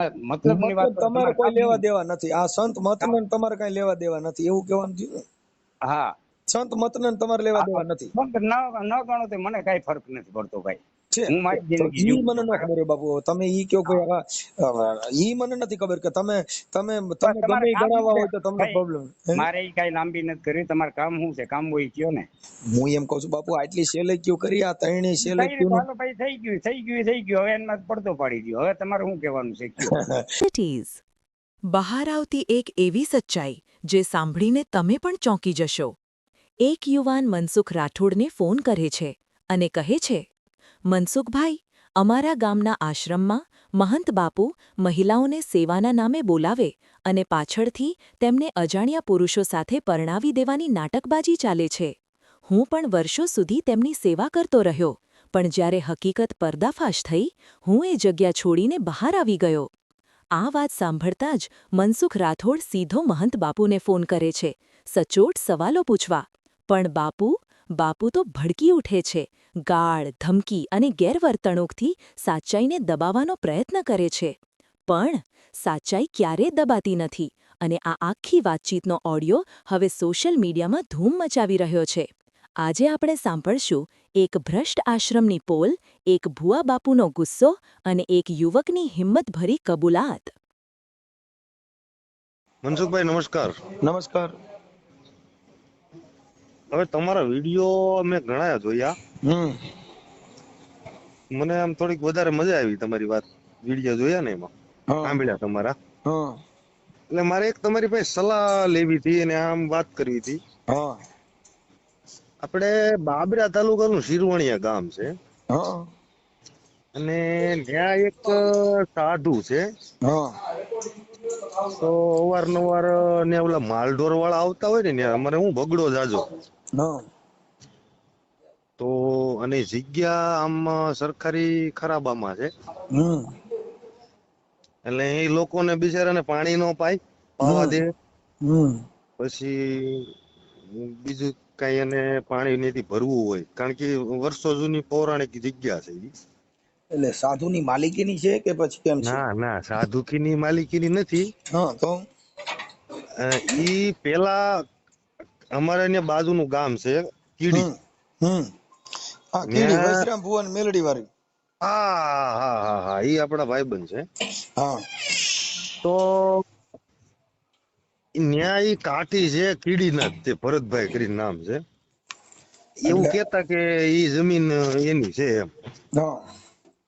મતલબની વાત મતલબ કરો, તમારે તમારે કોઈ કામ લેવા શું? દેવા નથી. આ સંત મતને તમારે કઈ લેવા દેવા નથી એવું કહેવાનું થયું ને? હા સંત મતને તમારે લેવા દેવા નથી ન ગણો તો મને કઈ ફરક નથી પડતો ભાઈ. છે. હું મારી તો જિંદગી ઈ જીવું મને છું, ન બરાબર? ખબર હોય બાપુ. તમે ઈ કયો કે ઈ મને નથી ખબર કે તમે તમે બસ તમે તમારે ગમે ઈ કામ શું ગણાવવા છે હોય તો તમને ભાઈ? પ્રોબ્લેમ. મારે ઈ કઈ લાંબી નથી કરી. તમારે કામ શું છે? કામ હોય કયો ને. હું એમ કઉ છું બાપુ, આટલી સેલેક્યુ કરી, આ ત્રણેય કઈ રીતે? સેલેક્યુ હાલો ભાઈ, થઈ ગયું. હવે એમાં પડતો પાડી દો. હવે તમારે શું કહેવાનું છે કયો? સિટીઝ બહાર આવતી એક એવી સચ્ચાઈ જે સાંભળીને તમે પણ ચોંકી જશો. એક યુવાન મનસુખ રાઠોડને ફોન કરે છે અને કહે છે, મનસુખભાઈ, અમારા ગામના આશ્રમમાં મહંત બાપુ મહિલાઓને સેવાના નામે બોલાવે અને પાછળથી તેમને અજાણ્યા પુરુષો સાથે પરણાવી દેવાની નાટકબાજી ચાલે છે. હું પણ વર્ષો સુધી તેમની સેવા કરતો રહ્યો, પણ જ્યારે હકીકત પર્દાફાશ થઈ, હું એ જગ્યા છોડીને બહાર આવી ગયો. આ વાત સાંભળતા જ મનસુખ રાઠોડ સીધો મહંત બાપુને ફોન કરે છે, સચોટ સવાલો પૂછવા. પણ બાપુ તો ભડકી ઉઠે છે, ગાળ, ધમકી અને ગેરવર્તણૂકથી સાચ્ચાઈને દબાવવાનો પ્રયત્ન કરે છે. પણ સાચ્ચાઈ ક્યારેય દબાતી નથી અને આ આખી વાતચીતનો ઓડિયો હવે સોશિયલ મીડિયામાં ધૂમ મચાવી રહ્યો છે. આજે આપણે સાંભળશું એક ભ્રષ્ટ આશ્રમની પોલ, એક ભુવા બાપુનો ગુસ્સો અને એક યુવકની હિંમતભરી કબૂલાત. મનસુખભાઈ નમસ્કાર. નમસ્કાર. હવે તમારા વિડીયો મેં ઘણા જોયા. મને આમ થોડીક વધારે મજા આવી તમારી વાત વિડીયો જોયા ને એમાં સાંભળ્યા તમારા. એટલે મારે એક તમારી પાસે સલાહ લેવી હતી અને આમ વાત કરવી હતી. આપણે બાબરા તાલુકાનું શિરવણિયા ગામ છે અને ત્યાં એક સાધુ છે. તો અવારનવાર ને ઓલા માલઢોર વાળા આવતા હોય ને અમારે હું બગડો જાજો. તો અને જગ્યા આમ સરકારી ખરાબામાં છે. એટલે એ લોકોને બિચારાને પાણી નો પાવા દે. પછી બીજું કઈ એને પાણી નથી ભરવું હોય, કારણ કે વર્ષો જૂની પૌરાણિક જગ્યા છે. એટલે સાધુની માલિકીની છે કે પછી કેમ છે? ના સાધુકીની માલિકીની નથી. તો ઈ પેલા અમારે અહીંયા બાજુનું ગામ છે કીડી. કીડી વૈશ્રામ ભુવન મેલડી વાળી. હા ઈ આપણા ભાઈબંધ છે. તો ન્યા ઈ કાઠી છે કીડીના, તે ભરતભાઈ કરીને નામ છે. એવું કેતા કે ઈ જમીન એની છે એમ.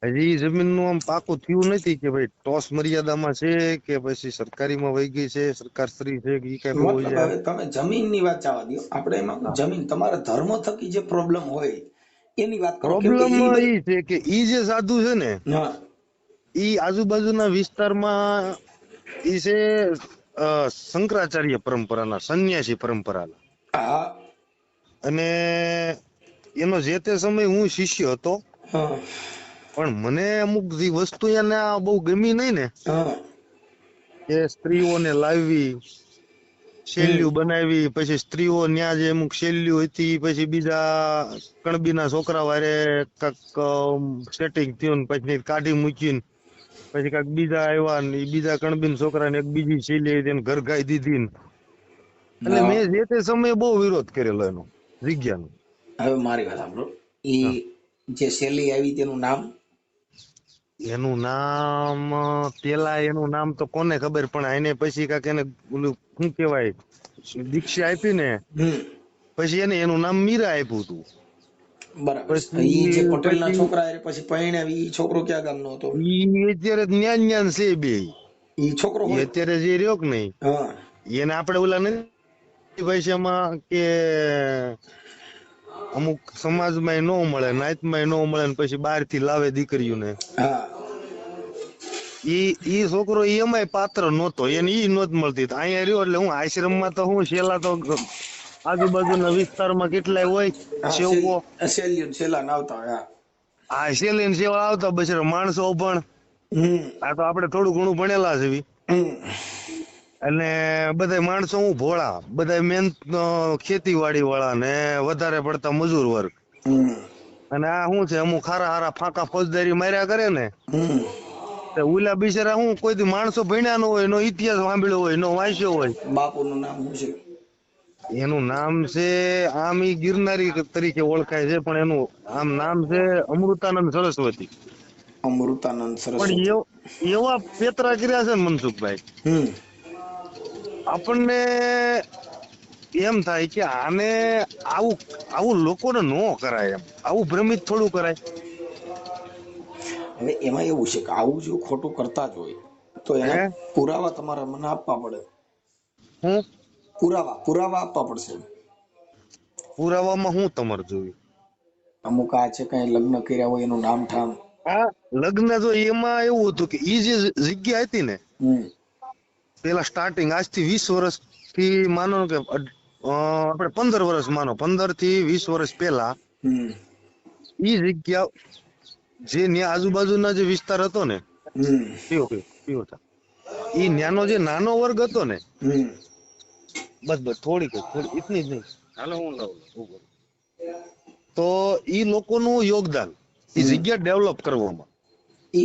હજી જમીન નું આમ પાકું થયું નથી કે ભાઈ ટોસ મર્યાદામાં છે કે પછી સરકારીમાં વહી ગઈ છે, સરકારશ્રી છે કે ઈ કઈ બહુ મતલબ હવે તમે જમીનની વાત જવા દો. આપણે એમાં જમીન તમારા ધર્મ થકી જે પ્રોબ્લેમ હોય એની વાત કરો. પ્રોબ્લેમ ઈ છે કે ઈ જે સાધુ છે ને, ઈ આજુબાજુના વિસ્તારમાં ઈ છે શંકરાચાર્ય પરંપરાના, સંન્યાસી પરંપરાના. અને એનો જે તે સમય હું શિષ્ય હતો. પણ મને અમુક જે વસ્તુ એને બહુ ગમી નહીં ને, કે સ્ત્રીઓને લાવવી, શૈલીઓ બનાવી, પછી સ્ત્રીઓ ન્યા જે અમુક શૈલીઓ હતી, પછી બીજા કણબીના છોકરા વારે કાક સેટિંગ થયું, પછી કાઢી મૂકીને પછી કાક બીજા આવ્યા ને બીજા કણબીન છોકરાને એક બીજી શૈલી હતી ઘર ગાઈ દીધી ને. એટલે મેં જે તે સમયે બહુ વિરોધ કરેલો એનો જગ્યાનો. હવે મારી વાત સાંભળો. ઈ જે શૈલી આવી તેનું નામ? એનું નામ પેલા એનું નામ તો કોને ખબર, પણ એને પછી કાક એને ઓલું શું કેવાય દીક્ષા આપી ને પછી એને એનું નામ મીરા આપ્યું હતું. બરાબર. ઈ જે પટેલના છોકરા પછી પરણાવી, ઈ છોકરો ક્યાં ગામનો હતો? ઈ અત્યારે જ્ઞાન છે બે. ઈ છોકરો અત્યારે જે રહ્યો કે નહીં, એને આપણે ઓલા નથી ભાષામાં કે અમુક સમાજમાં ન મળે, નાતમાં ન મળે ને પછી બહાર થી લાવે દીકરીઓને. ઈ છોકરો એમાંય પાત્ર નહોતો, એને ઈ નહોત મળતી. અહીંયા રહ્યો એટલે હું આશ્રમમાં તો હું છેલ્લા તો આજુબાજુના વિસ્તારમાં કેટલાય હોય સેવકો, શેલી સેવા આવતા બસ માણસો પણ. આ તો આપણે થોડું ઘણું ભણેલા છે અને બધા માણસો હું ભોળા, બધા મહેનત ખેતીવાડી વાળા ને વધારે પડતા મજૂર વર્ગ. અને આ શું છે અમુક હારા ફાંકા ફોજદારી માર્યા કરે ને, ઓલા બિચારા હું કોઈ દી માણસો ભણ્યા ન હોય, એનો ઇતિહાસ સાંભળ્યો હોય, એનો વાંચ્યો હોય. બાપુનું નામ શું છે? એનું નામ છે, આમ ઈ ગિરનારી તરીકે ઓળખાય છે, પણ એનું આમ નામ છે અમૃતાનંદ સરસ્વતી. અમૃતાનંદ પણ સરસ્વતી. એવા પેતરા કર્યા છે ને મનસુખભાઈ, આપણને એમ થાય કે આને આવું લોકોને ન કરાય, એમ આવું ભ્રમિત થોડું કરાય. હવે એમાં એવું છે કે આવું જો ખોટું કરતા જ હોય તો એના પુરાવા તમારે મને આપવા પડે. હું પુરાવા આપવા પડશે. પુરાવામાં હું તમારે જોયું? અમુક આ છે કઈ લગ્ન કર્યા હોય એનું નામ ઠામ. આ લગ્ન તો એમાં એવું હતું કે ઈ જે જગ્યા હતી ને, પેલા સ્ટાર્ટિંગ આજથી 20 વર્ષથી માનો કે આપણે 15 વર્ષ માનો, 15 થી 20 વર્ષ પહેલા ઈ જગ્યા જે ન્યા આજુબાજુના જે વિસ્તાર હતો ને, ઈ ન્યાનો જે નાનો વર્ગ હતો ને, બસ થોડીક ઇતની જ નહીં, હાલો હું લાવું, તો ઈ લોકોનું યોગદાન ઈ જગ્યા ડેવલપ કરવામાં,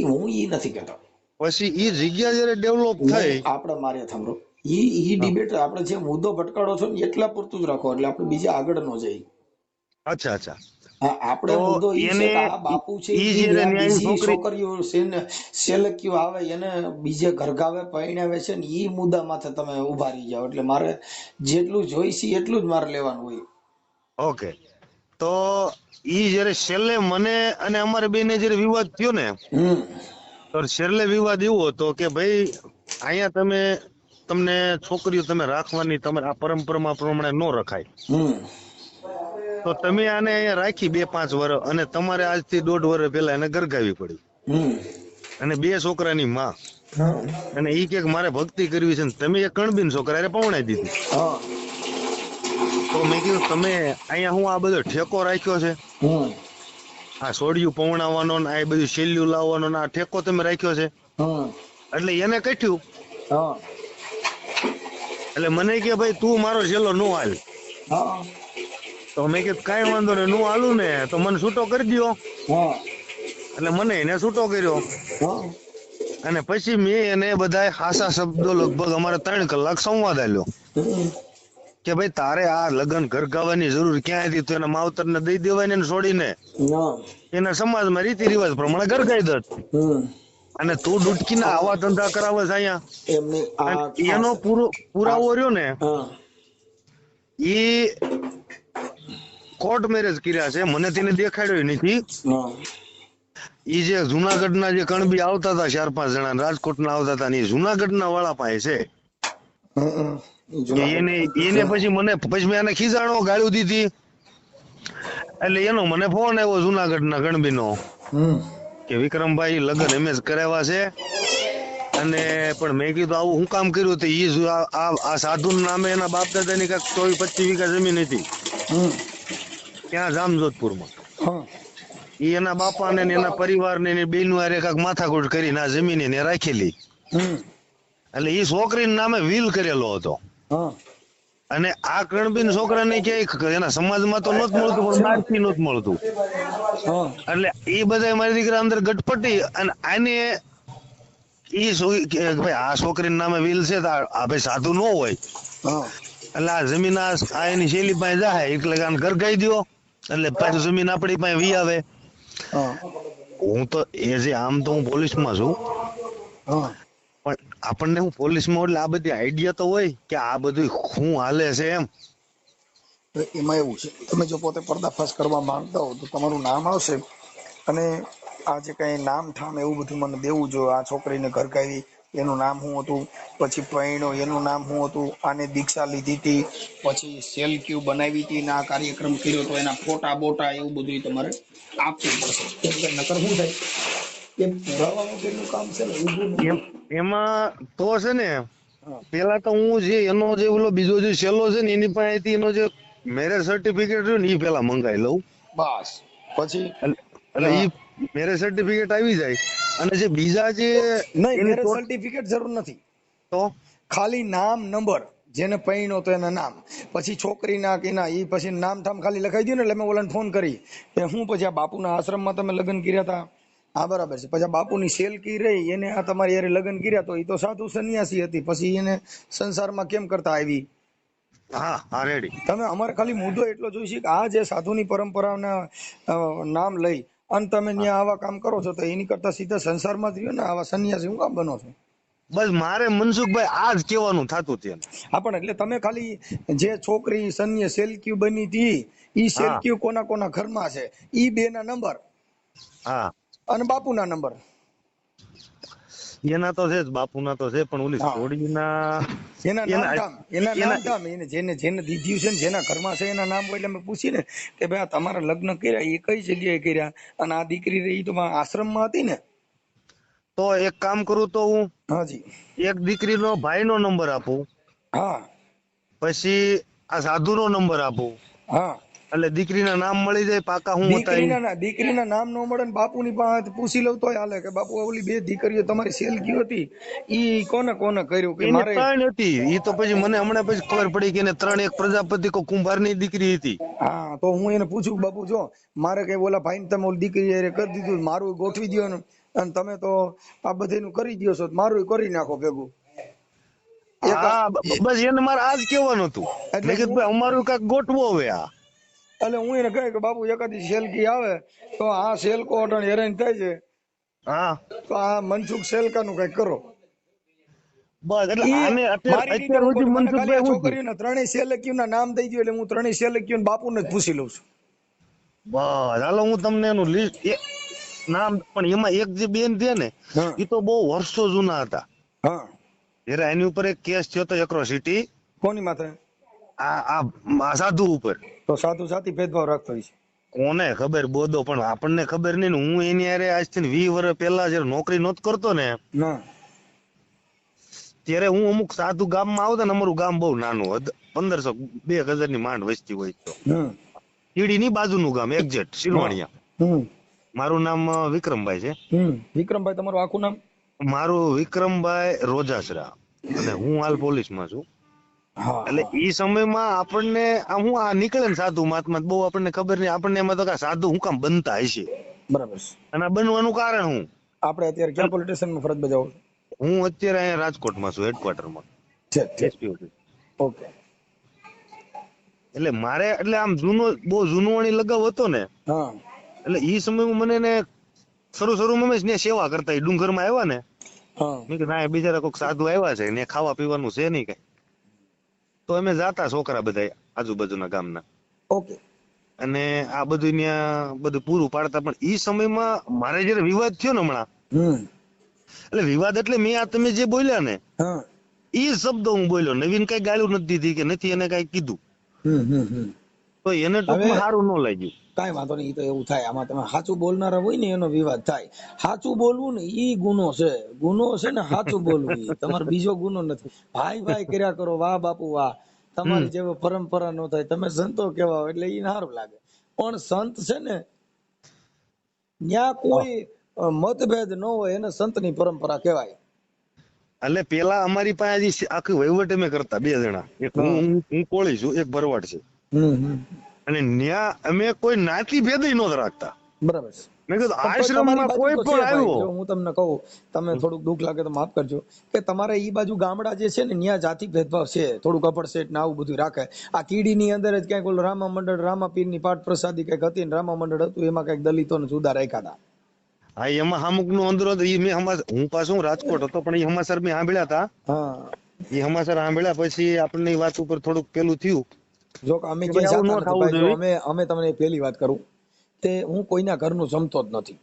હું નથી કહેતો. પછી ઈ જગ્યા જયારે ડેવલપ થઈ, આપણે મારે સાંભળો, ઈ ડિબેટ આપણે જે મુદ્દો ભટકાડો છો ને એટલા પૂરતું જ રાખો, એટલે આપણે બીજા આગળ ન જઈએ. અચ્છા. આપણે મુદ્દો ઈ છે કે આ બાપુ છે છોકરીઓ સેલક્યુ આવે એને બીજે ઘરગાવે પરણાવે છે ને, ઈ મુદ્દા માથે તમે ઉભા રહી જાવ. એટલે મારે જેટલું જોઈશે એટલું જ મારે લેવાનું હોય. ઓકે, તો ઈ જયારે છેલ્લે મને અને અમારે બેને જયારે વિવાદ થયો ને, તો છેલ્લે વિવાદ એવો હતો કે ભાઈ અહીંયા તમને છોકરીઓ તમે રાખવાની, તમે આ પરંપરા પ્રમાણે ન રખાય, તો તમે આને અહીંયા રાખી 2-5 વર્ષ, અને તમારે આજથી 1.5 વર્ષ પહેલા એને ગરગાવી પડી, અને 2 છોકરાની માં, અને ઈ કે મારે ભક્તિ કરવી છે, તમે એક કણબીન છોકરા પવણાઈ દીધી. તો મેં કીધું તમે અહીંયા હું આ બધો ઠેકો રાખ્યો છે, આ સોડિયું પવણાવવાનો ને આ બધું શેલ્યું લાવવાનો ને આ ઠેકો તમે રાખ્યો છે, એટલે એને કઠ્યું. એટલે મને કે ભાઈ તું મારો છેલ્લો નો હાલ. તો મેં કીધું કઈ વાંધો નહીં, નું હાલું ને તો મને છૂટો કરી દો. એટલે મને એને છૂટો કર્યો, અને પછી મેં એને બધા હાસા શબ્દો લગભગ અમારે 3 કલાક સંવાદ આલ્યો કે ભાઈ તારે આ લગ્ન ઘરગાવાની જરૂર ક્યાં હતી? તો એના માવતર ને દઈ દેવાય ને છોડીને એના સમાજમાં રીતિ રિવાજ પ્રમાણે ઘરગાઈ દત, અને તું ડૂટકી ના આવા ધંધા કરાવે છે અહીંયા. એનો પુરાવો રહ્યો ને, ઈ કોર્ટ મેરેજ કર્યા છે, મને તેને દેખાડ્યો નથી. ઈ જે જુનાગઢના જે કણબી આવતા હતા 4-5 જણા, રાજકોટના આવતા હતા, ને જુનાગઢના વાળા પાસે છે. એને પછી મેં એને ખીજાણો ગાળ્યું દીધી, એટલે એનો મને ફોન આવ્યો જુનાગઢના કણબીનો કે વિક્રમભાઈ લગ્ન એમ જ કરાવ્યા છે, અને પણ મેં કીધું આવું હું કામ કર્યું? તો આ સાધુ નામે એના બાપ દાદાની કાંઈક 24-25 વીઘા જમીન હતી ત્યાં જામજોધપુરમાં. ઈ એના બાપા ને એના પરિવાર ને બેનું હારે કાંઈક માથાકૂટ કરીને આ જમીન એને રાખેલી, એટલે ઈ છોકરીના નામે વિલ કરેલો હતો. અને આ કણબીન છોકરાને ક્યાંય એના સમાજમાં તો નહોતું મળતું, પણ બહારથી નહોતું મળતું. એટલે એ બધા મારી દીકરા અંદર ગટપટી, અને આને ઈ ભાઈ આ છોકરીના નામે વિલ છે તો આ ભાઈ સાધુ ન હોય, એટલે આ જમીન આ એની શૈલી પાસે જાય, એટલે ઘર ગાઈ દો, એટલે પાછું જમીન આપણી પાસે વી આવે. હું તો આમ તો હું પોલીસમાં છું, પણ આપણને હું પોલીસમાં એટલે આ બધી આઈડિયા તો હોય કે આ બધું શું હાલે છે એમ. એમાં એવું છે, તમે જો પોતે પર્દાફાશ કરવા માંગતા હો તો તમારું નામ આવશે, અને આ જે કઈ નામ ઠામ એવું બધું મને દેવું જો. આ છોકરીને ઘરગાવી એનું નામ શું હતું, પછી પૈણો એનું નામ શું હતું, આને દીક્ષા લીધી હતી, પછી સેલ ક્યુ બનાવી હતી ને આ કાર્યક્રમ કર્યો તો એના ફોટા બોટા એવું બધું તમારે આપવું પડશે. નકર શું થાય એ પુરાવા વગરનું કામ છે ને. એમાં તો છે ને, પેલા તો હું જે એનો જે ઓલો બીજો જે સેલો છે ને એની પાસેથી એનો જે મેરેજ સર્ટિફિકેટ રહ્યું ને એ પેલા મંગાવી લઉં, બસ. પછી એટલે ઈ મેરેજ સર્ટિફિકેટ આવી જાય, અને જે બીજા જે નહીં, મેરેજ સર્ટિફિકેટ જરૂર નથી, તો ખાલી નામ નંબર, જેને પૈણો તો એના નામ, પછી છોકરીના કે ના, એ પછી નામ ઠામ ખાલી લખાઈ દો ને. એટલે મેં ઓલાને ફોન કરી કે હું પછી આ બાપુના આશ્રમમાં તમે લગ્ન કર્યા હતા, હા બરાબર છે. પછી આ બાપુની સેલકી રહી એને આ તમારી યારે લગ્ન કર્યા તો એ તો સાધુ સંન્યાસી હતી, પછી એને સંસારમાં કેમ કરતા આવી? હા હા રેડી. તમે અમારે ખાલી મુદ્દો એટલો જોઈશે કે આ જે સાધુની પરંપરાના નામ લઈ અને તમે ત્યાં આવા કામ કરો છો તો એની કરતા સીધા સંસારમાં જ રહ્યો ને, આવા સંન્યાસી હું કામ બનો છો? બસ મારે મનસુખભાઈ આ જ કહેવાનું થતું હતું. હા પણ એટલે તમે ખાલી જે છોકરી સન્ય સેલક્યુ બની હતી ઈ હા સેલક્યુ કોના કોના ઘરમાં છે ઈ બે ના નંબર હા અને બાપુના નંબર. એના તો છે જ, બાપુના તો છે, પણ ઓલી હા સોડીના એના નામ એના ધામ, એના નામ ધામ, એને જેને જેને દીધ્યું છે ને જેના ઘરમાં છે એના નામ હોય. એટલે મેં પૂછીને કે ભાઈ આ તમારા લગ્ન કર્યા એ કઈ જગ્યાએ કર્યા, અને આ દીકરી રહી તો આશ્રમમાં હતી ને? તો એક કામ કરું તો હું હાજી. એક દીકરીનો ભાઈનો નંબર આપું, હા પછી આ સાધુનો નંબર આપું, હા. એટલે દીકરીના નામ મળી જાય પાકા. હું હતા ઈ દીકરીના નામ નો મળે ને બાપુની પાસે પૂછી લઉં તોય હાલે કે બાપુ ઓલી બે દીકરીઓ તમારી સેલકી હતી ઈ કોને કોને કર્યું કે એની મારે? ત્રણ હતી. ઈ તો પછી મને હમણાં પછી ખબર પડી કે એને ત્રણ, એક પ્રજાપતિ કો કુંભારની દીકરી હતી. હા તો હું એને પૂછું બાપુ જો મારે કઈ ઓલા ભાઈ ને તમે ઓલી દીકરી હારે કરી દીધું, મારું ગોઠવી દો ને, અને તમે તો આ બધીનું કરી દો છો, મારું કરી નાખો ભેગું. હા બસ એને મારે આજ કેવાનું હતું. એટલે મેં કીધું ભાઈ અમારું કાંઈક ગોઠવો હવે. આ એટલે હું એને કહે કે બાપુ એકાદી સેલકી આવે તો આ સેલકો અટણ હેરાન થાય છે, હા તો આ મનસુખ સેલકાનું કઈક કરો. બસ એટલે ઈ આને મારી રીતે અત્યાર હું સુધી કરું. મને ખાલી મનસુખભાઈ આ શું થયું? છોકરીઓના ત્રણેય સેલકીઓના નામ દઈ દો એટલે હું ત્રણેય સેલકીઓને બાપુને જ પૂછી લઉં છું. બસ હાલો હું તમને એનું લિસ્ટ નામ, પણ એમાં એક જે બેન છે ને હા એ તો બહુ વર્ષો જૂના હતા. હા. જયારે એની ઉપર એક કેસ થયો તો એક્રોસિટી, કોની માથે? આ સાધુ ઉપર. તો સાધુ જાતિ ભેદભાવ રાખતો હોય છે. કોને ખબર બોધો, પણ આપણને ખબર નહીં ને. હું એની હારે આજથી 20 વર્ષ પહેલા જયારે નોકરી નહોતો કરતો ને ના ત્યારે હું અમુક સાધુ ગામમાં આવતા ને, અમારું ગામ બહુ નાનું હતું, 1500-2000 ની માંડ વસ્તી હોય. તો હમ કીડીની બાજુનું ગામ એક્ઝેક્ટ શિરવાણિયા. હમ મારું નામ વિક્રમભાઈ છે. વિક્રમભાઈ તમારું આખું નામ? મારું વિક્રમભાઈ રોજાસરા, અને હું હાલ પોલીસમાં છું. હા એટલે ઈ સમયમાં આપણને હું આ નીકળે ને સાધુ મહાત્મા બહુ આપણને ખબર નહીં. આપણને એમાં તો કે સાધુ હું કામ બનતા હશે, બરાબર છે. અને આ બનવાનું કારણ હું. આપણે અત્યારે ક્યાં પોલીસ સ્ટેશનમાં ફરજ બજાવો? હું અત્યારે અહીંયા રાજકોટમાં છું, હેડક્વાર્ટરમાં છે. SP office. ઓકે. એટલે મારે એટલે આમ બહુ જૂનવાણી લગાવ હતો ને, હા એટલે ઈ સમયમાં મને ને શરૂમાં મેં સેવા કરતા ડુંગરમાં આવ્યા ને, હા મેં કીધું ના બિચારા કોઈક સાધુ આવ્યા છે ને ખાવા પીવાનું છે નહીં કઈ, તો અમે જાતા છોકરા બધા આજુબાજુના ગામના, ઓકે. અને આ બધું ત્યાં બધું પૂરું પાડતા. પણ ઈ સમયમાં મારે જયારે વિવાદ થયો ને હમણાં, એટલે વિવાદ એટલે મેં આ તમે જે બોલ્યા ને હા ઈ શબ્દ હું બોલ્યો. નવીન કઈ ગાળ્યું નથી દીધી કે નથી એને કઈ કીધું, તો એને ટૂંકમાં સારું ન લાગ્યું. કઈ વાંધો નહીં, તો એવું થાય. આમાં તમે સાચું બોલનારા હોય ને એનો વિવાદ થાય. સાચું બોલવું ને ઈ ગુનો છે. ગુનો છે ને સાચું બોલવું, ઈ તમારો બીજો ગુનો નથી. ભાઈ ભાઈ કર્યા કરો, વાહ બાપુ વાહ, તમારી જેવો પરંપરા નો થાય. તમે સંતો કેવા એટલે ઈ સારું લાગે. પણ સંત છે ને ત્યાં કોઈ મતભેદ ન હોય એને સંતની પરંપરા કહેવાય. એટલે પેલા અમારી પાસે આખી વહીવટ અમે કરતા 2 જણા, એક હું કોળી છું, એક ભરવાડ છે, અને ન્યા અમે કોઈ નાતી ભેદ નહોતા રાખતા. બરાબર છે. મેં કીધું આશ્રમમાં કોઈ પણ આવ્યો. હું તમને કહું, તમે થોડુંક દુઃખ લાગે તો માફ કરજો, કે તમારે ઈ બાજુ ગામડા જે છે ને ત્યાં જાતિ ભેદભાવ છે, થોડુંક અપડસેટ ને આવું બધું રાખે. આ કીડીની અંદર જ ક્યાંક ઓલું રામા મંડળ, રામાપીરની પાઠ પ્રસાદી કઈક હતી ને રામા મંડળ હતું, એમાં કઈક દલિતોને જુદા રાખ્યા હતા. હા એમાં અમુક નું અંદર હું પાછું રાજકોટ હતો, પણ એ સમાચાર મેં સાંભળ્યા હતા. હા એ સમાચાર સાંભળ્યા પછી આપણને એ વાત ઉપર થોડુંક પેલું થયું. જો અમે ક્યાંય જાતા નથી ભાઈ, જો અમે તમને પહેલી વાત કરું કે હું કોઈના ઘરનું જમતો જ નથી.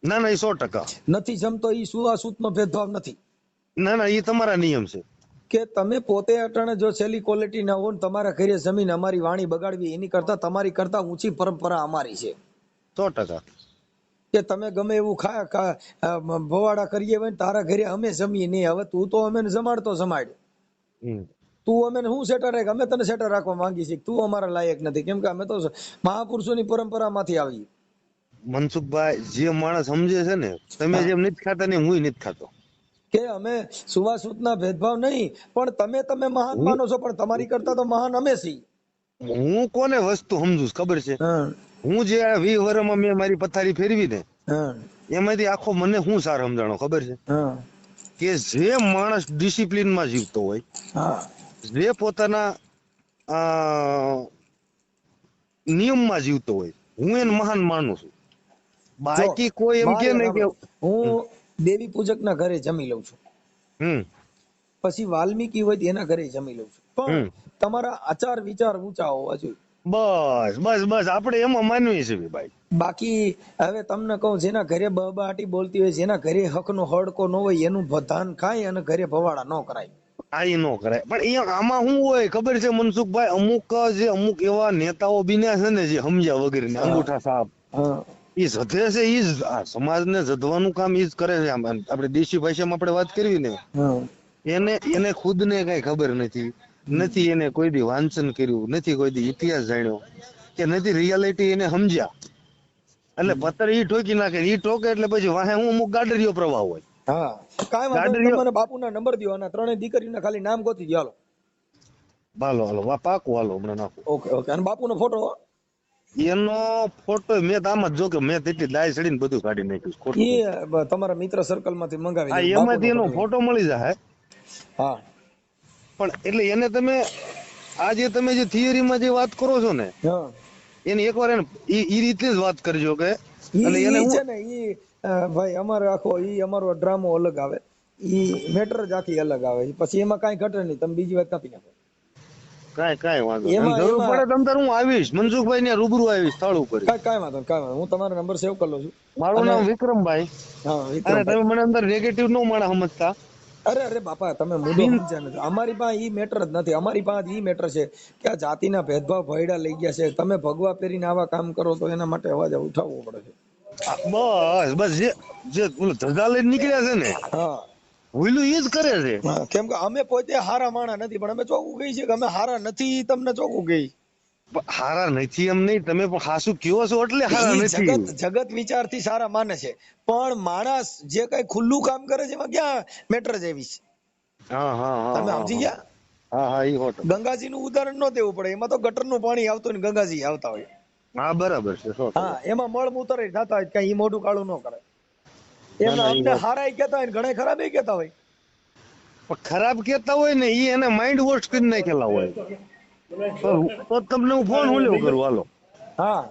ના ના, એ 100% નથી જમતો. ઈ સુવાસૂતનો ભેદભાવ નથી. ના ના, એ તમારા નિયમ છે કે તમે પોતે અટાણે જો છેલ્લી ક્વોલિટી ના હો ને તમારા ઘરે જમીન અમારી વાણી બગાડવી, એની કરતા તમારી કરતા ઊંચી પરંપરા અમારી છે. 100%. કે તમે ગમે એવું ભવાડા કરીએ હોય ને તારા ઘરે અમે જમીએ નહીં. હવે તું તો અમે જમાડતો જમાડ, તું અમે શું સેટર રાખ, અમે તને સેટર રાખવા માંગી છીએ, તું અમારા લાયક નથી. કેમ કે અમે તો મહાપુરુષોની પરંપરામાંથી આવીએ. મનસુખભાઈ, જે માણસ સમજે છે ને, તમે જેમ નથી ખાતા ને હું નથી ખાતો, કે અમે સુવાસૂતના ભેદભાવ નહીં, પણ તમે મહાન માનો છો, પણ તમારી કરતા તો મહાન અમે છીએ. હું કોને વસ્તુ સમજુ ખબર છે? હું જે 20 વર્ષમાં મેં મારી પથારી ફેરવી ને, એમાંથી આખો મને શું સાર સમજાણો ખબર છે હા કે જે માણસ ડિસિપ્લિનમાં જીવતો હોય, હા જે પોતાના નિયમમાં જીવતો હોય, હું એને મહાન માનું છું. જો બાકી કોઈ એમ કે મારી ને કે હું દેવી પૂજક ના ઘરે જમી લઉં છું, હમ પછી વાલ્મીકી હોય તો એના ઘરે જમી લઉં છું, પણ હમ તમારા આચાર વિચાર ઊંચા હોવા જોઈએ. બસ બસ બસ આપણે એમાં માનવી છે ભાઈ. બાકી હવે તમને કહું, જેના ઘરે બબાટી બોલતી હોય, જેના ઘરે હક નો હડકો ન હોય, એનું ધાન ખાય અને ઘરે ભવાડા ન કરાય. આ ઈ નો કરાય. પણ એ આમાં શું હોય ખબર છે મનસુખભાઈ, અમુક એવા નેતાઓ બીન્યા છે ને જે સમજ્યા વગર ને અંગૂઠા સાહેબ હા ઈ જધે છે, ઈ જ આ સમાજને જધવાનું કામ ઈ જ કરે છે. આપણે દેશી ભાષામાં આપણે વાત કરવી ને, હા એને ખુદને કઈ ખબર નથી એને કોઈ દી વાંચન કર્યું નથી, કોઈ દી ઇતિહાસ જાણ્યો કે નથી રિયાલિટી એને સમજ્યા. એટલે પત્તર ઈ ઠોકી નાખે, ઈ ઠોકે એટલે પછી વાહે હું અમુક ગાડરીયો પ્રવાહ હોય. હા કાંઈ વાંધો નહીં, ગાડરીયો તમે મને બાપુના નંબર દો અને ત્રણેય દીકરીના ખાલી નામ ગોતી દો. હાલો હાલો પાકું હાલો હમણાં નાખું. Okay okay. અને બાપુનો ફોટો? એનો ફોટો મેં તો આમ જ જો કે મેં તેટલી દાય ચડીને બધું કાઢી નાખ્યું ખોટું. એ તમારા મિત્ર સર્કલ માંથી મંગાવી હા લેજો એમાંથી એનો બાપુનો ફોટો મળી જાય. હા પણ એટલે એને તમે આ જે તમે જે થિયરીમાં જે વાત કરો છો ને, હા એની એકવાર એને ઈ રીતે જ વાત કરજો કે એટલે એને ઈ હું છે ને ઈ ભાઈ અમારે આખો ઈ અમારો ડ્રામો અલગ આવે, ઈ મેટર જ આખી અલગ આવે, પછી એમાં કાંઈ ઘટે નહીં, તમે બીજી વાત કાપી નાખો. કાંઈ વાંધો નહીં. એમાં જરૂર એમાં પડે તમ તાર હું આવીશ મનસુખભાઈ ને રૂબરૂ આવીશ સ્થળ ઉપર. કાંઈ વાંધો નહીં, કાંઈ વાંધો નહીં. હું તમારો નંબર સેવ કરી લઉં છું. મારું અને નામ વિક્રમભાઈ. હા અને વિક્રમભાઈ, તમે મને અંદર નેગેટિવ નો માણસ સમજતા. અરે બાપા, તમે મુદ્દો સમજ્યા નથી. અમારી પાસે ઈ મેટર જ નથી. અમારી પાસે ઈ મેટર છે કે આ જાતિના ભેદભાવ ભયડા લઈ ગયા છે. તમે ભગવા પહેરીને આવા કામ કરો તો એના માટે અવાજ ઉઠાવવો પડે છે. બસ બસ જે ધજા લઈને નીકળ્યા છે ને, હા હુયલું ઈ જ કરે છે. હા, કેમ કે અમે પોતે હારા માણા નથી, પણ અમે ચોખ્ખું કહી છે કે અમે હારા નથી. તમને ચોખ્ખું કહી હારા નથી એમ નહીં, તમે પણ હાસું કયો છો એટલે હારા ઈ નથી. જગત વિચારથી સારા માને છે, પણ માણસ જે કઈ ખુલ્લું કામ કરે છે એમાં ક્યાં મેટર જેવી છે. હા હા હા તમે સમજી ગયા? હા હા ઈ હોટ. ગંગાજી નું ઉદાહરણ ન દેવું પડે, એમાં તો ગટર નું પાણી આવતું ને ગંગાજી આવતા હોય. હા બરાબર છે. હા, એમાં મળ મૂતર થતા હોય, કઈ મોઢું કાળું ન કરે. ના એમને ના ઈ અમને હોટ. હારા કેતા હોય ને ઘણા ખરાબ કેતા હોય. પણ ખરાબ કેતા હોય ને ઈ એને માઇન્ડ વોશ કરી નાખેલા હોય. તો તમને હું ફોન હુલ્યો કરું હાલો. હા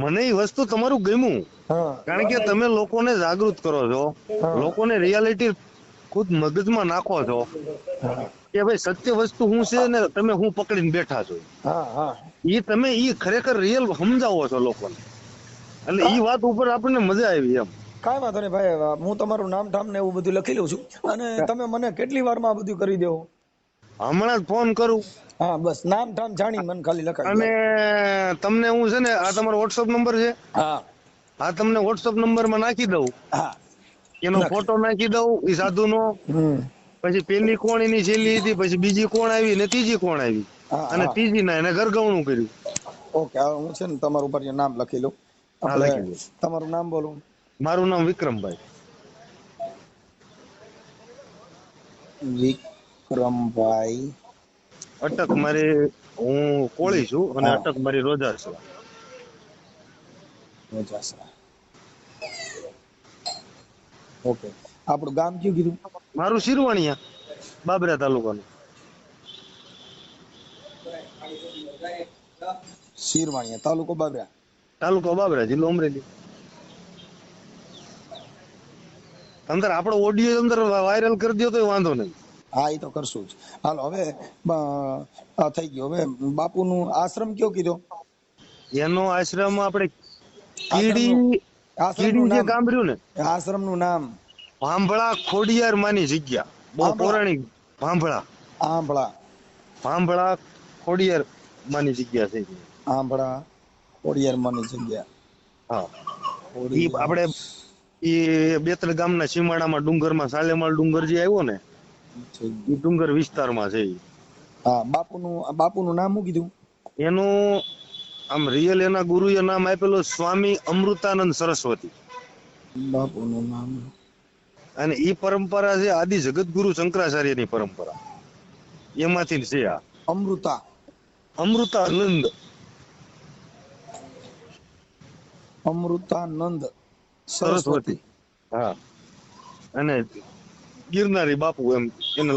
મને ઈ વસ્તુ તમારું ગમ્યું, હા કારણ કે તમે લોકોને જાગૃત કરો છો, હા લોકોને રિયાલિટી ખુદ મગજમાં નાખો છો કે ભાઈ સત્ય વસ્તુ શું છે ને તમે હું પકડીને બેઠા છો. હા હા તમે ઈ ખરેખર રિયલ સમજાવો છો લોકોને, એટલે ઈ વાત ઉપર આપણને મજા આવી એમ. કાંઈ વાંધો નહીં ભાઈ, હું તમારું નામ ઠામ ને એવું બધું લખી લઉં છું, અને તમે મને કેટલી વારમાં આ બધું કરી દેવો? હમણાં જ ફોન કરું. હા બસ નામ ઠામ જાણી મને ખાલી લખાવી અને દો. તમને હું છે ને આ તમારો વોટ્સઅપ નંબર છે, હા આ તમને વોટ્સઅપ નંબર માં નાખી દઉં, હા એનો નાખી. ફોટો નાખી દઉં ઈ સાધુનો. પછી પેલી કોણ એની છેલ્લી હતી, પછી બીજી કોણ આવી ને ત્રીજી કોણ આવી, હા અને હા ત્રીજી ના એને ઘરગવણું કર્યું. ઓકે, હવે હું છે ને તમારું ઉપર નામ લખી લઉં. હા આપણે લખી દો. તમારું નામ બોલું? મારું નામ વિક્રમભાઈ. વિક્રમભાઈ. અટક મારી, હું કોળી છું અને હા અટક મારી રોજા છે. ઓકે, આપણું ગામ કયું કીધું? મારું શિરવાણિયા, બાબરા તાલુકાનું. શિરવાણિયા, તાલુકો બાબરા. તાલુકો બાબરા, જિલ્લો અમરેલી. અંદર આપણો ઓડિયો અંદર વાયરલ કરી દો તો વાંધો નહીં. હા એ તો કરશું જ. હાલો હવે થઈ ગયો. હવે બાપુનું આશ્રમ કયો કીધો? એનો આશ્રમ આપણે આશ્રમનું કીડી જે નામ, ગામ રહ્યું ને, આશ્રમનું નામ ભાંભળા ખોડિયાર માની જગ્યા, બહુ પૌરાણિક. ભાંભળા ભાંભળા ખોડિયાર માની જગ્યા છે. આંભળા ખોડિયાર માની જગ્યા. હા, ઈ આપણે ઈ બેતર ગામના સીમાડામાં ડુંગરમાં સાલેમાલ ડુંગર જે આવ્યો ને, ઈ ડુંગર વિસ્તારમાં છે. હા, બાપુનું નામ શું કીધું? એનું આમ રિયલ એના ગુરુએ નામ આપેલું સ્વામી અમૃતાનંદ સરસ્વતી. બાપુનું નામ. અને ઈ પરંપરા છે આદિ જગતગુરુ શંકરાચાર્યની પરંપરા, એમાંથી છે આ અમૃતાનંદ. અમૃતાનંદ સરસ્વતી. સરસ્વતી. હા, અને ગિરનારી બાપુ એમ એને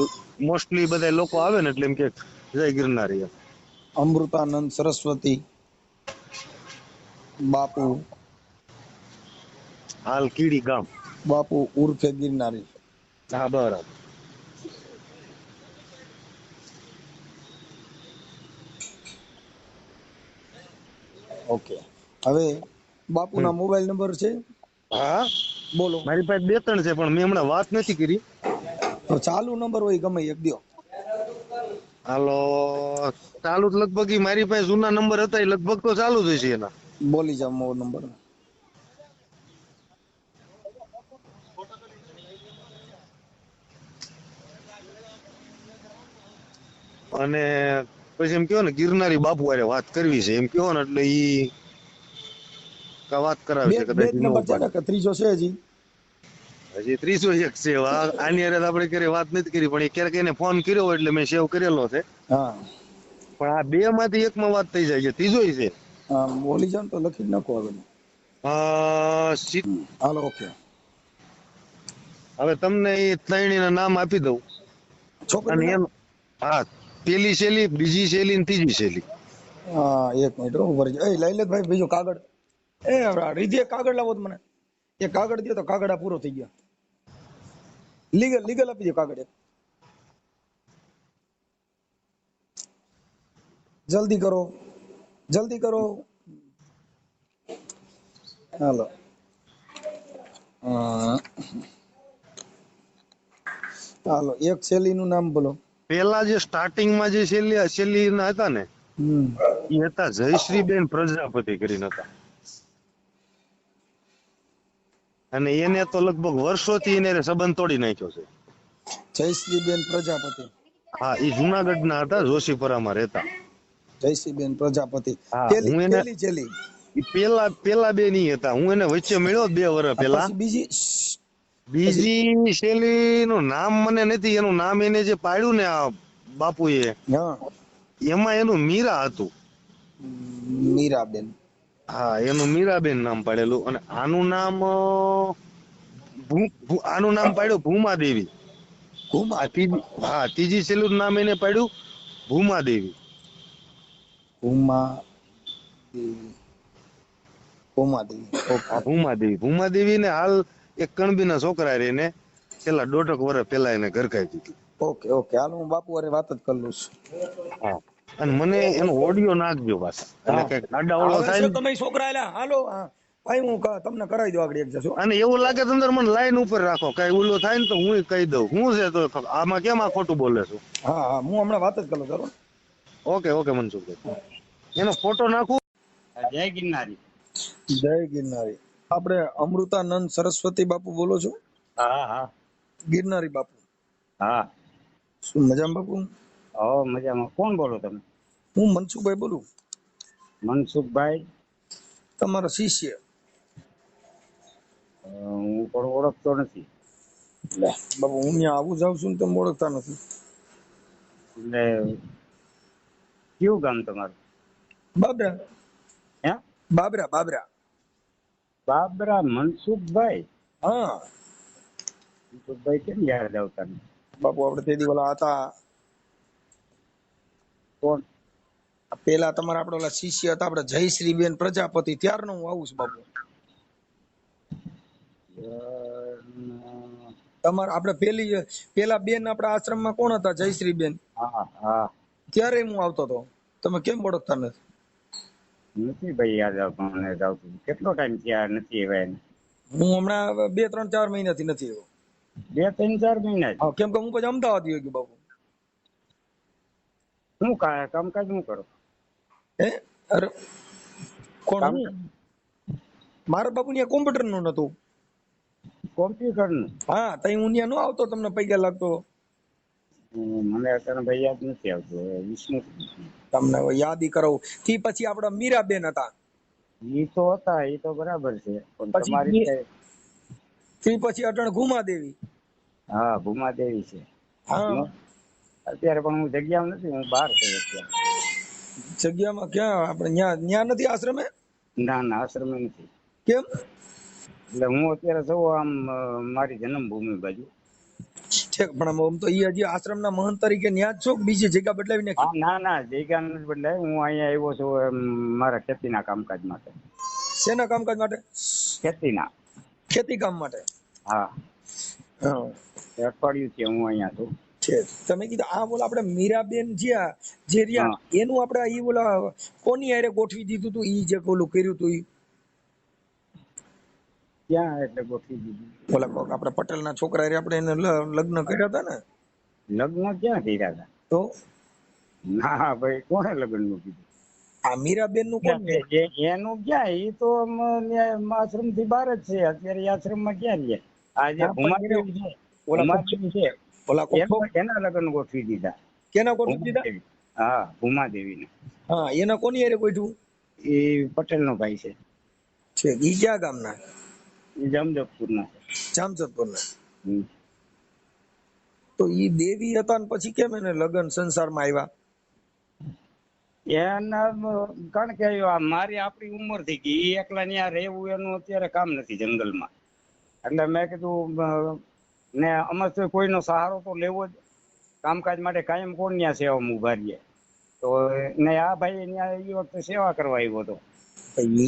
મોસ્ટલી બધા લોકો આવે ને એટલે એમ કે જય ગિરનારી એમ. અમૃતાનંદ સરસ્વતી બાપુ, હાલ કીડી ગામ. બાપુ ઉર્ફે ગિરનારી. હા બરાબર. ઓકે, હવે બાપુના મોબાઈલ નંબર છે? હા, બોલો. મારી પાસે બે ત્રણ છે પણ મેં હમણાં વાત નથી કરી. તો ચાલુ નંબર હોય ગમે એક દ્યો. હાલો, ચાલુ તો લગભગ ઈ મારી પાસે જૂના નંબર હતા એ લગભગ તો ચાલુ જ હશે એના. બોલી જાવ મો નંબર. અને પછી એમ કયો ને ગિરનારી બાપુ હારે વાત કરવી છે એમ કયો ને એટલે ઈ વાત કરાવે બે છે બે કદાચ જ ન નંબર છે ને ઉપાડે. કે ત્રીજો છે હજી? હજી 31 છે. આની હારે આપણે ક્યારે વાત નથી કરી પણ એ ક્યારેક એને ફોન કર્યો હોય એટલે મેં સેવ કરેલો છે. હા પણ આ બે માંથી એકમાં વાત થઈ જાય છે. ત્રીજો છે. હા, બોલી જાવ તો લખી જ નાખો હવે. શીત. હાલો, ઓકે. હવે તમને એ ત્રણેયના નામ આપી દઉં અને છોકરીના? એમ. હા, પેલી શૈલી, બીજી શૈલી ને ત્રીજી શૈલી. હા, એક મિનિટ ઉભર એ લઈ લે ભાઈ બીજો કાગળ. એ રીધિ એક કાગળ લાવો મને. એક કાગળ દો તો કાગળ આ પૂરો થઈ ગયો. લીગલ આપી દો કાગળ એક. જલ્દી કરો, જલ્દી કરો. હાલો. હાલો, એક શૈલીનું નામ બોલો. પેલા જે સ્ટાર્ટિંગમાં જે શૈલી ના હતા ને એ હતા જયશ્રીબેન પ્રજાપતિ કરીને હતા. અને એને તો લગભગ વર્ષોથી એને સંબંધ તોડી નાખ્યો છે. જયશ્રીબેન પ્રજાપતિ. હા, એ જુનાગઢના હતા, જોશીપુરામાં રહેતા. જયશ્રીબેન પ્રજાપતિ. હા, પેલી હું એને પેલી શૈલી. પેલા બે ની હતા. હું એને વચ્ચે મળ્યો 2 વર્ષ પહેલા. પછી બીજી. પછી બીજી શૈલી નું નામ મને નથી. એનું નામ એને જે પાડ્યું ને આ બાપુએ, હા, એમાં એનું મીરા હતું. મીરાબેન. હા, એનું મીરાબેન નામ પાડેલું. અને આનું નામ પાડ્યું ભૂમાદેવી. કુમાર. હા, ત્રીજી શૈલી નું નામ એને પાડ્યું ભૂમાદેવી. ભૂમાદેવી. ભૂમાદેવી. હા, ઓકે. ભૂમાદેવી ને હાલ એક કણબીના છોકરા રે ને પેલા 1.5 વર્ષ પેલા એને ઘરકાઈ દીધી. ઓકે ઓકે, હાલ હું બાપુ હારે વાત જ કરી લઉં છું. હા, અને મને એનો ઓડિયો નાખજો પાછા એટલે હા, કઈક આડાવડો આવે થાય છે ને. તમે છોકરા એલા. હાલો, ભાઈ હું તમને કરાવી દઉં આગળ એક જશો. અને એવું લાગે તો અંદર મને લાઈન ઉપર રાખો, કઈ ઓલું થાય ને તો હું કહી દઉં હું છે તો આમાં કેમ આ ખોટું બોલે છું. હા હા, હું હમણાં વાત જ કરું ચાલો. ઓકે ઓકે મનસુખભાઈ, એનો ફોટો નાખું. જય ગિરનારી. જય ગિરનારી. આપણે અમૃતાનંદ સરસ્વતી બાપુ બોલો છો? હા હા ગિરનારી બાપુ. હા. શું મજામાં બાપુ? મજામાં. કોણ બોલો તમે? હું મનસુખભાઈ બોલું. મનસુખભાઈ. તમારો શિષ્ય. હું પણ ઓળખતો નથી. લે બાપુ, હું ત્યાં આવું જાઉં છું ને તમે ઓળખતા નથી. એટલે કયું ગામ તમારું? બાબરા. હે? બાબરા બાબરા. બાબરા. મનસુખભાઈ. હા મનસુખભાઈ કેમ યાદ આવતા નથી? બાપુ, આપણે તે દી ઓલા હતા. કોણ? પેલા તમારા આપડે ઓલા શિષ્ય હતા આપડે જયશ્રીબેન પ્રજાપતિ, ત્યારનો હું આવું છું બાપુ. તમારા આપણે પેલા બેન આપણા આશ્રમમાં કોણ હતા? જયશ્રીબેન. હા હા. ત્યારે હું આવતો હતો. તમે કેમ ઓળખતા નથી? નથી ભાઈ યાદ આવતું. મને આવતું. કેટલો ટાઈમ થયા નથી એવા એને? હું હમણાં 2 3 4 મહિનાથી નથી આવ્યો. 2 3 4 મહિના જ? હા, કેમ કે હું પછી અમદાવાદ ગયો બાપુ. શું કામકાજ શું કરો? હે? અરે કોણ હું? કામકાજ મારા બાપુ ત્યાં કોમ્પ્યુટર નું નતું. કોમ્પ્યુટર નું? હા, તઈ હું ત્યાં ન આવતો, તમને પૈસા લાગતો. મને અત્યારે ભાઈ યાદ નથી આવતું. વિષ્ણુ તમને યાદી કરાવું. થી પછી આપડા મીરાબેન હતા. ઈ તો હતા, ઈ તો બરાબર છે, પણ તમારી પછી કઈ? થી પછી અટણ ઘુમાદેવી. હા, ભૂમાદેવી છે. હા. અત્યારે પણ હું જગ્યામાં નથી, હું બહાર છું અત્યારે. જગ્યામાં ક્યાં? આપણે ન્યા નથી આશ્રમે? ના ના, આશ્રમે નથી. કેમ? એટલે હું અત્યારે સૌ આમ મારી જન્મભૂમિ બાજુ. ઠીક, પણ આમ તો ઈ હજી આશ્રમના મહંત તરીકે ન્યા જ છો કે બીજી જગ્યા બદલાવી નાખી? ના ના જગ્યા નથી બદલાય. હું અહીંયા આવ્યો છું મારા ખેતીના કામકાજ માટે. શેના કામકાજ માટે? ખેતીના. ખેતી કામ માટે. હા, હા, અઠવાડિયું છે હું અહીંયા છું. ઠીક. તમે કીધું આ બોલા આપણે મીરાબેન જ્યાં જે રહ્યા હા. એનું આપણે ઈ બોલા કોની હારે ગોઠવી દીધું હતું? ઈ જે ઓલું કર્યું હતું ઈ ક્યાં એટલે ગોઠવી દીધું? ઓલા કોક આપણે પટેલના છોકરા હારે આપણે એને લગ્ન કર્યા હતા ને? લગ્ન ક્યાં કર્યા હતા? તો ના ભાઈ, કોણે લગ્ન નું કીધું? આ મીરાબેન નું કોણ? એનું ક્યાં? એ તો આશ્રમ થી બહાર જ છે અત્યારે. એ આશ્રમ માં ક્યાં રહે? આ જે ભૂમાદેવી છે, ભૂમાદેવી છે, ઓલા કોક એના લગ્ન ગોઠવી દીધા. કેના ગોઠવી દીધા? હા, ભૂમાદેવી ને. હા, એના કોની હારે ગોઠવું? એ પટેલ નો ભાઈ છે. છે ઈ ક્યાં ગામના? એ જામજોધપુર ના છે. જામજોધપુરના. હમ. તો ઈ દેવી હતા ને પછી કેમ એને લગ્ન સંસારમાં આવ્યા? એના કારણ કે મારી આપણી ઉંમર થઈ ગઈ. એ એકલા ત્યાં રહેવું એનું અત્યારે કામ નથી જંગલમાં. એટલે મેં કીધું ને અમે તો કોઈનો સહારો તો લેવો જ. કામકાજ માટે કાયમ કોણ ત્યાં સેવામાં ઉભા રહીએ. તો ને આ ભાઈ ત્યાં એ વખતે સેવા કરવા આવ્યો હતો.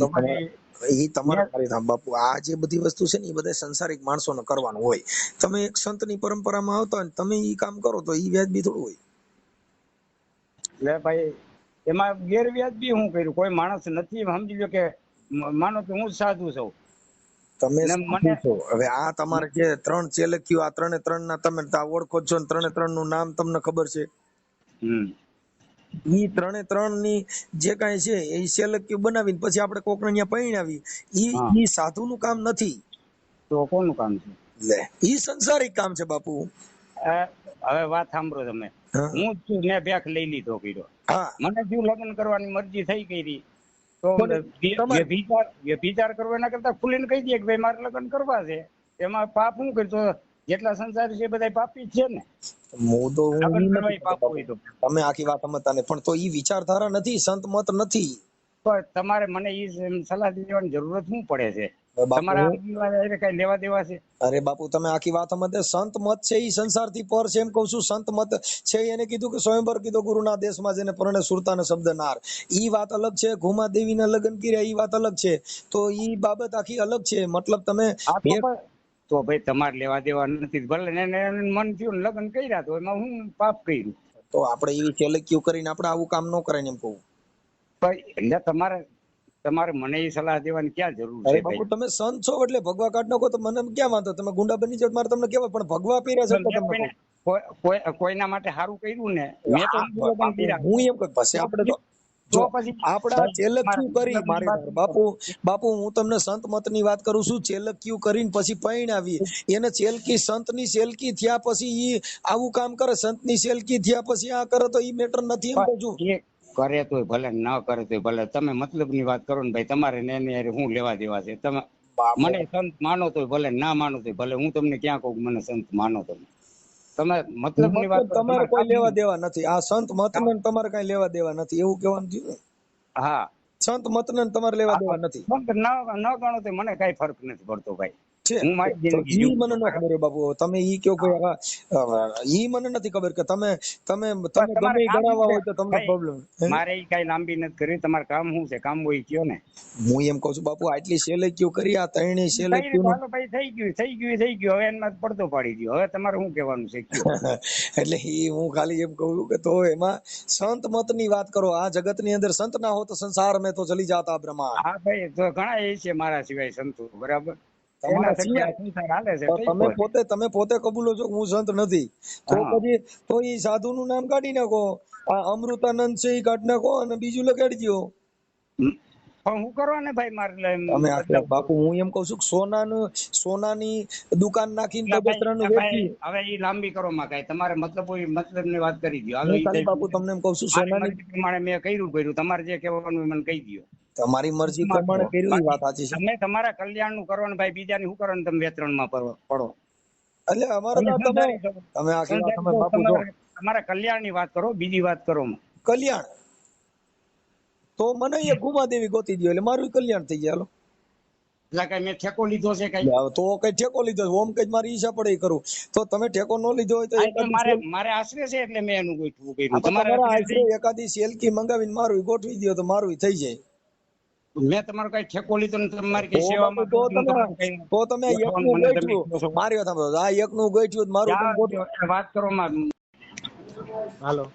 તો પછી ઈ તમારા પરિણામ બાપુ. આ જે બધી વસ્તુ છે ને એ બધા સંસારિક માણસોને કરવાનું હોય. તમે એક સંતની પરંપરામાં આવતા હોય તમે ઈ કામ કરો તો ઈ વ્યાજબી થોડું હોય. એટલે ભાઈ એમાં ગેરવ્યાજબી શું કર્યું? કોઈ માણસ નથી સમજી લો કે માનો કે હું જ સાધુ છું. તમે ને સાચું છો. હવે આ તમારે જે 3 ચેલક્યું આ 3 ના તમે ઓળખો છો ને 3 નું નામ તમને ખબર છે? ઈ 3 ની જે કાંઈ છે એ ચેલક્યું બનાવીને પછી આપણે કોકને ત્યાં પૈણાવી ઈ સાધુ નું કામ નથી. તો કોનું કામ છે? લે ઈ સંસારિક કામ છે બાપુ. હવે વાત સાંભળો તમે. હું જ છું ને ભેખ લઈ લીધો કર્યો. હા, મને જો લગ્ન કરવાની મરજી થઈ ગઈ તો વ્યભિચાર કરવો એના કરતા ખુલીને કહી દે કે ભાઈ મારે લગ્ન કરવા છે. એમાં પાપ શું કરતો? જેટલા સંસારી છે બધા પાપી જ છે ને. હું તો લગ્ન કરવા પાપ હોય તો તમે આખી વાત સમજતા ને, પણ તો ઈ વિચારધારા નથી, સંત મત નથી. તમારે મને ઈ સલાહ દેવાની જરૂરત શું પડે છે? બાપુ, તમારા કઈ લેવા દેવા છે? અરે બાપુ તમે આખી વાત સમજે. સંત મત છે ઈ સંસારથી પર છે એમ કહું છું. સંત મત છે એને કીધું કે સ્વયંવર કીધો ગુરુના દેશમાં જેને પરણે સુરતા ને શબ્દ નાર. ઈ વાત અલગ છે. ઘુમા દેવીના લગ્ન કર્યા ઈ વાત અલગ છે. તો ઈ બાબત આખી અલગ છે. મતલબ તમે તો ભાઈ તમારે લેવા દેવા નથી. ભલે મન થયું લગ્ન કર્યા તો એમાં હું પાપ કર્યું? તો આપણે એવી ચેલક્યું કરીને આપણે આવું કામ ન કરાય એમ કહું. એટલે તમારે મને એ સલાહ દેવાની ક્યાં જરૂર અરે છે? બાપુ તમે સંત છો એટલે ભગવા કાઢ નાખો તો મને ક્યાં વાંધો? તમે ગુંડા બની જાવ મારે તમને કેવા, પણ ભગવા પીર્યા છે તો તમને કોઈના માટે સારું કર્યું ને મેં તો હું એમ કહું પછી આપણે તો જો આપડા ચેલક્યું કરી મારી બાપુ હું તમને સંત મત ની વાત કરું છું. ચેલક્યું કરીને પછી પૈણાવી એને ચેલકી સંતની ચેલકી થયા પછી ઈ આવું કામ કરે. સંતની ચેલકી થયા પછી આ કરે તો ઈ મેટર નથી એમ કહું છું. કરે તો ભલે ન કરે તો ભલે. તમે મતલબ ની વાત કરો ને ભાઈ. તમારે એને હું લેવા દેવા છે? તમે મને સંત માનો તો ભલે, ના માનો તો ભલે. હું તમને ક્યાં કહું મને સંત માનો? તમે મતલબ ની વાત તમારે કોઈ લેવા દેવા નથી. આ સંત મત ને તમારે કઈ લેવા દેવા નથી એવું કહેવાનું થયું ને? હા, સંત મત ને તમારે લેવા દેવા નથી. ન ગણો તો મને કઈ ફરક નથી પડતો ભાઈ. ઈ મને ન ખબર બાપુ. તમે ઈ કયો કે ઈ મને નથી ખબર કે તમે ગમે ગણાવવા હોય તો તમને પ્રોબ્લેમ. મારે ઈ કઈ લાંબી નથી કરી. તમારે કામ શું છે? કામ હોય કયો ને. હું એમ કઉ છું બાપુ આટલી સેલેક્યુ કરી આ 3 સેલેક્યુ ભાઈ થઈ ગયું હવે એમાં પડતો પાડી દો. હવે તમારે શું કહેવાનું છે? એટલે ઈ હું ખાલી એમ કહું કે તો એમાં સંત મત ની વાત કરો. આ જગત ની અંદર સંત ના હો તો સંસાર મેં તો ચલી જાતા બ્રહ્માંડ. હા ભાઈ, તો ઘણા એ છે મારા સિવાય સંતો. બરાબર. તમે પોતે કબૂલો છો હું સંત નથી તો પછી તો ઈ સાધુ નું નામ કાઢી નાખો. આ અમૃતાનંદ છે ઈ કાઢી નાખો અને બીજું લગાડી દો. પણ હું કરવા ને ભાઈ મારે તમે બાપુ હું એમ કઉ છું સોનાની દુકાન નાખીને બગસરાનું વેચી. હવે ઈ લાંબી કરો માં કઈ તમારે મતલબ હોય મતલબ ની વાત કરી દો. બાપુ તમને એમ કઉ છું સોનાની પ્રમાણે મેં કર્યું. તમારે જે કહેવાનું મને કહી દો. તમારી મરજી પ્રમાણે કર્યું વાત સાચી છે. તમે તમારા કલ્યાણ નું કરવાનું ભાઈ. બીજાની શું કરવાનું? તમે વેતરણ માં પડો. એટલે અમારે તમે આખી વાત તમે બાપુ જો તમારા કલ્યાણ ની વાત કરો, બીજી વાત કરો. કલ્યાણ તો મને એ ઘુમા દેવી ગોતી દો એટલે મારું કલ્યાણ થઈ જાય. એટલે કઈ મેં ઠેકો લીધો છે કઈ? તો કઈ ઠેકો લીધો ઓમ કઈ મારી ઈચ્છા પડે એ કરું તો તમે ઠેકો ન લીધો હોય તો આ તો મારે આશરે છે એટલે મેં એનું ગોઠવું કર્યું. તમારે તમારા આશરે આશરે એકાદી સેલકી મંગાવીને મારું ગોઠવી દો તો મારું થઈ જાય. મેં તમારો કઈ ઠેકો લીધો ને તમારી કઈ સેવામાં તો તમે એકનું ગોઠવ્યું મારી વાત સાંભળો આ એકનું ગોઠવ્યું મારું તમે ગોઠવ્યું. વાત કરો માં. હાલો.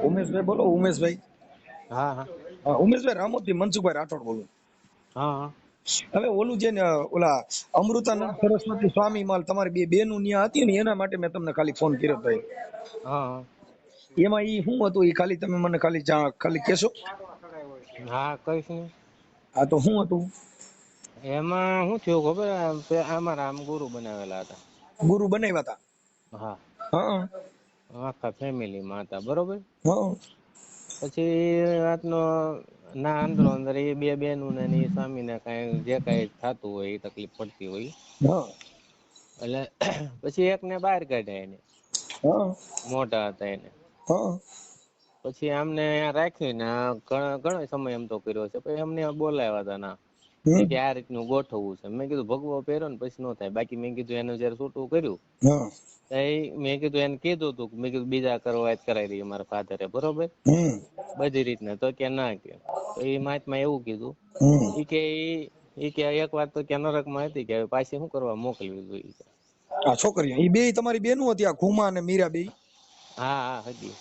ઉમેશભાઈ બોલો. ઉમેશભાઈ હા હા ઉમેશભાઈ રામોદથી મનસુખભાઈ રાઠોડ બોલું. હા હા હવે ઓલું છે ને ઓલા અમૃતાનંદ સરસ્વતી સ્વામી માલ તમારી બે બેનું ન્યા હતી ને એના માટે મેં તમને ખાલી ફોન કર્યો ભાઈ. હા એમાં ઈ શું હતું ઈ ખાલી તમે મને ખાલી કહેશો? હા કઈશ ને. આ તો શું હતું એમાં શું થયું ખબર? અમારા આમ ગુરુ બનાવેલા હતા. ગુરુ બનાવ્યા હતા? હા હા આખા ફેમિલી માં હતા. બરોબર. હા પછી રાતનો ના આંદરો અંદર એ બે બેનું ને એ સ્વામી ને કઈ જે કઈ થતું હોય એ તકલીફ પડતી હોય હા એટલે પછી એક ને બહાર કાઢ્યા એને. હા મોટા હતા એને. હા પછી અમને રાખીને ઘણો સમય એમ તો કર્યો છે. પછી અમને બોલાવ્યા હતા ના કે આ રીતનું ગોઠવવું છે. મેં કીધું ભગવો પહેરો ને પછી નો થાય. બાકી મેં કીધું એનું જયારે છૂટું કર્યું મેં કીધું એને કીધું હતું મેં કીધું બીજા કરવા કરાવી દઈએ મારા ફાધરે. બરોબર બધી રીતના. તો કે ના કે તો એ મહાત્મા એવું કીધું કે એક વાત તો કે નરકમાં હતી કે પાછી શું કરવા મોકલવી જોઈએ. આ છોકરીઓ એ બે તમારી બેનું હતી આ ખુમા અને મીરા બે? હા હા હતી.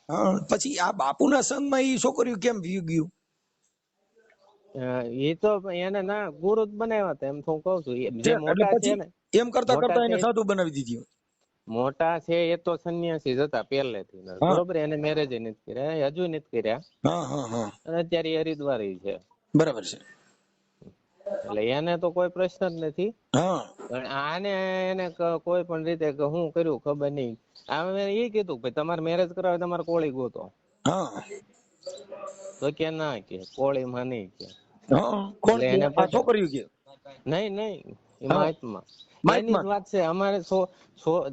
હા પછી આ બાપુના સંગમાં એ છોકરીઓ કેમ વી ગયું? એ તો એને ના ગુરુ જ બનાવ્યા હતા એમ તો હું કઉ છું. જે મોટા છે ને એમ કરતા કરતા એને સાધુ બનાવી દીધી. મોટા છે એ તો સંન્યાસી જ હતા પહેલેથી. બરોબર. એને મેરેજ નથી કર્યા હજુ નથી કર્યા અને અત્યારે હરિદ્વાર છે. બરાબર છે. એટલે એને તો કોઈ પ્રશ્ન જ નથી. પણ આને એને કોઈ પણ રીતે હું કર્યું ખબર નહીં. આમે એ કીધું ભાઈ તમારે મેરેજ કરાવે તમારે કોળી ગોતો. તો કે ના કે કોળી માં નહીં કે. નહીં એ મહાત્મા એની જ વાત છે. અમારે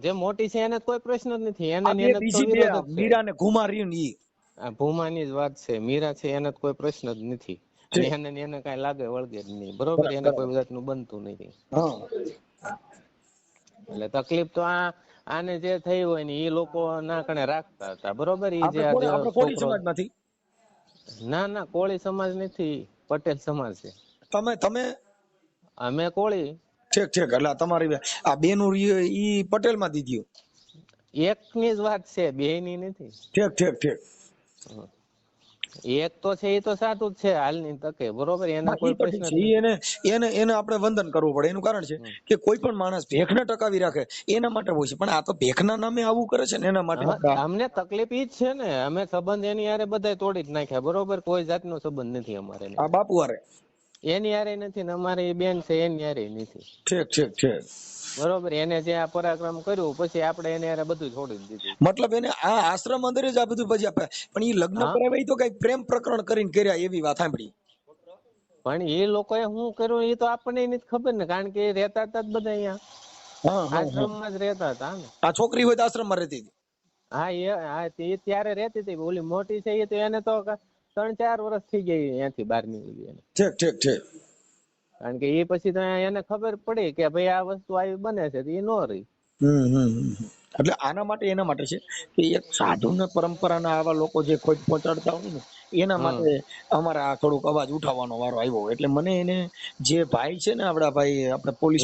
જે મોટી છે એને કોઈ પ્રશ્ન જ નથી. એને ભૂમાની જ વાત છે. મીરા છે એને કોઈ પ્રશ્ન જ નથી. અને એને કઈ લાગે વળગે જ નહીં. બરોબર. એને કોઈ જાતનું બનતું નથી. એટલે તકલીફ તો આને જે થઈ હોય ને એ લોકો ના કણે રાખતા હતા. બરોબર. એ જે છોકરો ના કોળી સમાજ નથી. પટેલ સમાજ છે. તમે અમે કોળી. ઠીક એટલે તમારી આ બેનું ઈ પટેલ માં દીધી? એક ની જ વાત છે બે ની નથી. ઠીક એક તો છે એ તો સાચું જ છે હાલની તકે. બરોબર. એને કોઈ પ્રશ્ન એને આપણે વંદન કરવું પડે. એનું કારણ છે કે કોઈ પણ માણસ ભેખને ટકાવી રાખે એના માટે હોય છે. પણ આ તો ભેખના નામે આવું કરે છે ને એના માટે અમને તકલીફ ઈ જ છે ને. અમે સંબંધ એની હારે બધા તોડી જ નાખ્યા. બરોબર. કોઈ જાતનો સંબંધ નથી અમારે. આ બાપુ હારે એની હારે નથી ને અમારી બેન છે એની હારે નથી. ઠીક બરોબર. એને જે આ પરાક્રમ કર્યું પછી આપણે એને હારે બધું છોડી દીધું. મતલબ એને આ આશ્રમ અંદર જ આ બધું પછી પણ એ લગ્ન કરાવે તો કઈ પ્રેમ પ્રકરણ કરીને કર્યા એવી વાત સાંભળી. પણ એ લોકોએ શું કર્યું એ તો આપણને નથી ખબર ને. કારણ કે એ રહેતા હતા જ બધા અહીંયા આશ્રમમાં જ રહેતા હતા ને. આ છોકરી હોય તો આશ્રમ માં રહેતી હતી? એ ત્યારે રહેતી હતી. ઓલી મોટી છે એ તો એને તો 3-4 વર્ષ થઈ ગઈ અહીંયાથી બહાર નીકળી. ઠીક કારણ કે એ પછી તો એને ખબર પડી કે ભાઈ આ વસ્તુ આવી બને છે તો એ નો રહી. એટલે આના માટે એના માટે છે કે એક સાધુ ને પરંપરાના આવા લોકો જે ખોટ પહોંચાડતા હોય ને એના માટે અમારે આ થોડુંક અવાજ ઉઠાવવાનો વારો આવ્યો. એટલે મને એને જે ભાઈ છે ને આપડા ભાઈ આપણે પોલીસ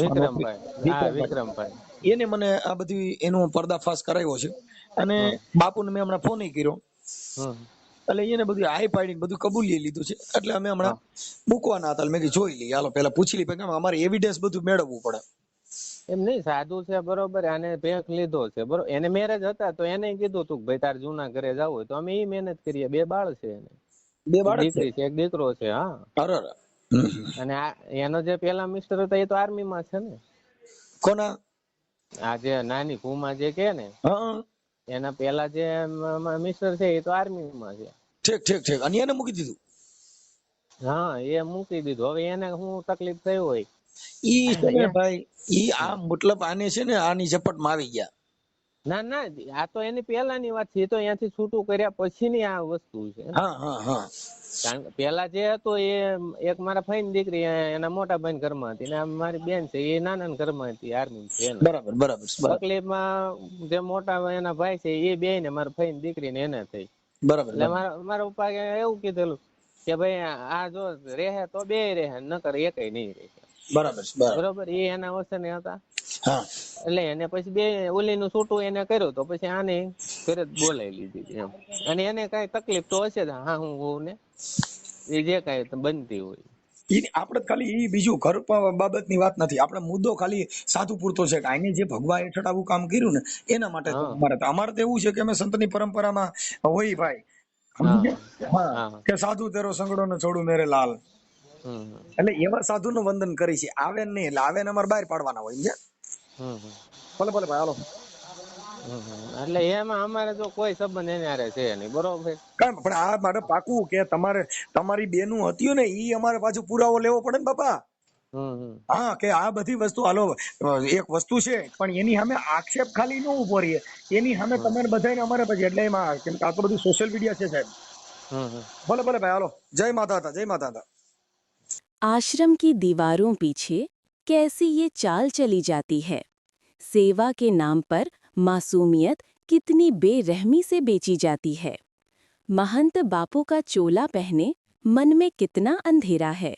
વિક્રમભાઈ એને મને આ બધી એનો પર્દાફાશ કરાવ્યો છે. અને બાપુને મેં હમણાં ફોન કર્યો એટલે એને બધું હાઈ પાડીને બધું કબૂલી લીધું છે. એટલે અમે હમણાં મૂકવાના હતા. મેં જોઈ લઈએ હાલો પેલા પૂછી લઈએ. અમારે એવિડન્સ બધું મેળવવું પડે. એમ નહીં સાધુ છે. બરોબર. આને ભેખ લીધો છે. બરોબર. એને મેરેજ હતા તો એને કીધું તું ભાઈ તાર જૂના ઘરે જવું હોય તો અમે એ મહેનત કરીએ. 2 બાળ છે એને. 2 બાળક દીકરી છે એક દીકરો છે. અને એનો જે પેલા મિસ્ટર હતા એ તો આર્મી માં છે ને. કોના? આ જે નાની ભૂમા જે કે ને એના પેલા જે મિસ્ટર છે એ તો આર્મી માં છે. ઠીક અને એને મૂકી દીધું? એ મૂકી દીધું. હવે એને શું તકલીફ થઈ હોય ઈ છે ને ભાઈ ઈ આ મતલબ આને છે ને આની ઝપટમાં આવી ગયા. ના ના, આ તો એની પહેલાની વાત છે, એ તો અહીંયાથી છૂટું કર્યા પછીની આ વસ્તુ છે. હા હા હા. કારણ કે પેલા જે હતું એ એક મારા ફઈની દીકરી એના મોટા ભાઈ ઘરમાં હતી ને આ મારી બેન છે એ નાના ઘરમાં હતી, આર્મી છે એના. બરાબર બરાબર બરાબર તકલીફમાં જે મોટા એના ભાઈ છે એ બે ને મારા ફઈની દીકરી ને એને થઈ. બરાબર એટલે મારા પપ્પા એવું કીધેલું કે ભાઈ આ જો રહે તો બે રહે, નકર એકય નહીં રહે. બરાબર બરોબર, એ એના વસને હતા. હા. એટલે એને પછી બે ઓલી નું છૂટું એને કર્યું તો પછી આને ઘરે બોલાવી લીધી એમ. અને એને કઈ તકલીફ તો હશે જ, હા હું હોઉં ને એ જે કઈ બનતી હોય. આપણે ખાલી એ બીજું ઘર બાબતની વાત નથી, આપણે મુદ્દો ખાલી સાધુ પૂરતો છે કે આને જે ભગવા હેઠળ આવું કામ કર્યું ને એના માટે અમારે તો એવું છે કે અમે સંતની પરંપરામાં હોય ભાઈ, હા, કે સાધુ તેરો સંગડો ને છોડું મેરે લાલ. એટલે એવા સાધુ નું વંદન કરી છે, આવે નહીં એટલે આવે ને અમારે બહાર પાડવાના હોય. ભલે ભલે ભાઈ હાલો. એટલે એમાં અમારે તો કોઈ સંબંધ એને હારે છે નહીં, બરોબર. કાંઈ પણ આ માટે પાકું કે તમારી બેનું હતી ને ઈ અમારે પાછું પુરાવો લેવો પડે ને બાપા. હા, કે આ બધી વસ્તુ હાલો એક વસ્તુ છે પણ એની સામે આક્ષેપ ખાલી ન ઉભો રહીએ, એની સામે તમારે બધાને અમારે પછી એટલે એમાં કેમ કે આ તો બધું સોશિયલ મીડિયા છે સાહેબ. ભલે ભલે ભાઈ હાલો. જય માતા હતા, જય માતા હતા. आश्रम की दीवारों पीछे कैसी ये चाल चली जाती है। सेवा के नाम पर मासूमियत कितनी बेरहमी से बेची जाती है। महंत बापू का चोला पहने मन में कितना अंधेरा है।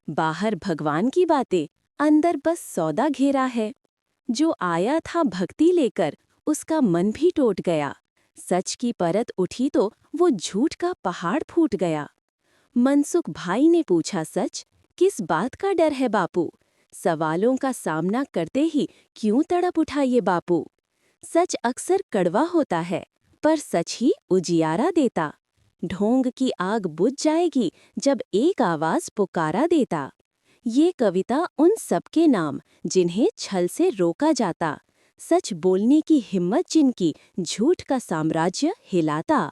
बाहर भगवान की बातें, अंदर बस सौदा घेरा है। जो आया था भक्ति लेकर, उसका मन भी टूट गया। सच की परत उठी तो वो झूठ का पहाड़ फूट गया। मनसुख भाई ने पूछा, सच किस बात का डर है बापू? सवालों का सामना करते ही क्यों तड़प उठा ये बापू? सच अक्सर कड़वा होता है, पर सच ही उजियारा देता। ढोंग की आग बुझ जाएगी जब एक आवाज पुकारा देता। ये कविता उन सबके नाम जिन्हें छल से रोका जाता, सच बोलने की हिम्मत जिनकी झूठ का साम्राज्य हिलाता।